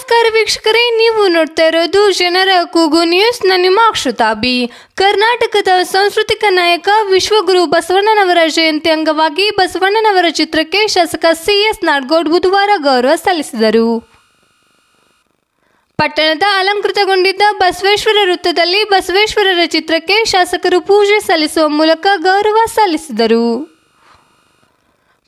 ನಮಸ್ಕಾರ ವೀಕ್ಷಕರೇ, ನೀವು ನೋಡ್ತಾ ಇರೋದು ಜನರ ಕೂಗು ನ್ಯೂಸ್. ನಾನು ನಿಮ್ಮ ಅಕ್ಷತಾ ಬಿ. ಕರ್ನಾಟಕದ ಸಾಂಸ್ಕೃತಿಕ ನಾಯಕ ವಿಶ್ವಗುರು ಬಸವಣ್ಣನವರ ಜಯಂತಿ ಅಂಗವಾಗಿ ಬಸವಣ್ಣನವರ ಚಿತ್ರಕ್ಕೆ ಶಾಸಕ ಸಿ.ಎಸ್. ನಾಡಗೌಡ ಬುಧವಾರ ಗೌರವ ಸಲ್ಲಿಸಿದರು. ಪಟ್ಟಣದ ಅಲಂಕೃತಗೊಂಡಿದ್ದ ಬಸವೇಶ್ವರ ವೃತ್ತದಲ್ಲಿ ಬಸವೇಶ್ವರರ ಚಿತ್ರಕ್ಕೆ ಶಾಸಕರು ಪೂಜೆ ಸಲ್ಲಿಸುವ ಮೂಲಕ ಗೌರವ ಸಲ್ಲಿಸಿದರು.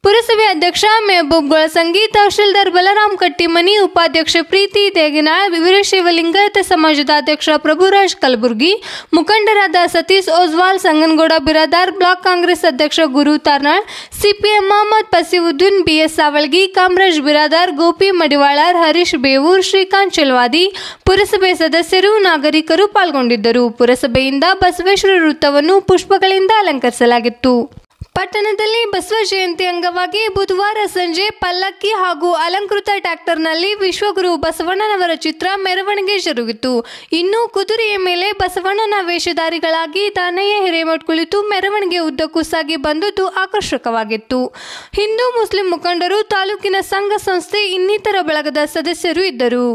ಪುರಸಭೆ ಅಧ್ಯಕ್ಷ ಮೆಹಬೂಬ್ ಗೊಳಸಂಗಿ, ತಹಶೀಲ್ದಾರ್ ಬಲರಾಮ್ ಕಟ್ಟಿಮನಿ, ಉಪಾಧ್ಯಕ್ಷ ಪ್ರೀತಿ ದೇಗನಾಳ್, ವೀರಶೈವ ಲಿಂಗಾಯತ ಸಮಾಜದ ಅಧ್ಯಕ್ಷ ಪ್ರಭುರಾಜ್ ಕಲಬುರ್ಗಿ, ಮುಖಂಡರಾದ ಸತೀಶ್ ಓಜ್ವಾಲ್, ಸಂಗನಗೌಡ ಬಿರಾದಾರ್, ಬ್ಲಾಕ್ ಕಾಂಗ್ರೆಸ್ ಅಧ್ಯಕ್ಷ ಗುರು ತಾರ್ನಾಳ್, ಸಿಪಿಎಂ ಮೊಹಮ್ಮದ್ ಫಸೀವುದ್ದೀನ್, ಬಿಎಸ್ ಸಾವಳ್ಗಿ, ಕಾಮರಾಜ್ ಬಿರಾದಾರ್, ಗೋಪಿ ಮಡಿವಾಳರ್, ಹರೀಶ್ ಬೇವೂರ್, ಶ್ರೀಕಾಂತ್ ಚೆಲವಾದಿ, ಪುರಸಭೆ ಸದಸ್ಯರು, ನಾಗರಿಕರು ಪಾಲ್ಗೊಂಡಿದ್ದರು. ಪುರಸಭೆಯಿಂದ ಬಸವೇಶ್ವರ ವೃತ್ತವನ್ನು ಪುಷ್ಪಗಳಿಂದ ಅಲಂಕರಿಸಲಾಗಿತ್ತು. ಪಟ್ಟಣದಲ್ಲಿ ಬಸವ ಜಯಂತಿ ಅಂಗವಾಗಿ ಬುಧವಾರ ಸಂಜೆ ಪಲ್ಲಕ್ಕಿ ಹಾಗೂ ಅಲಂಕೃತ ಟ್ರ್ಯಾಕ್ಟರ್ನಲ್ಲಿ ವಿಶ್ವಗುರು ಬಸವಣ್ಣನವರ ಚಿತ್ರ ಮೆರವಣಿಗೆ ಜರುಗಿತು. ಇನ್ನು ಕುದುರೆಯ ಮೇಲೆ ಬಸವಣ್ಣನ ವೇಷಧಾರಿಗಳಾಗಿ ದಾನಯ್ಯ ಹಿರೇಮಠ್ ಕುಳಿತು ಮೆರವಣಿಗೆ ಉದ್ದಕ್ಕೂ ಸಾಗಿ ಬಂದದ್ದು ಆಕರ್ಷಕವಾಗಿತ್ತು. ಹಿಂದೂ ಮುಸ್ಲಿಂ ಮುಖಂಡರು, ತಾಲೂಕಿನ ಸಂಘ ಸಂಸ್ಥೆ ಇನ್ನಿತರ ಬಳಗದ ಸದಸ್ಯರು ಇದ್ದರು.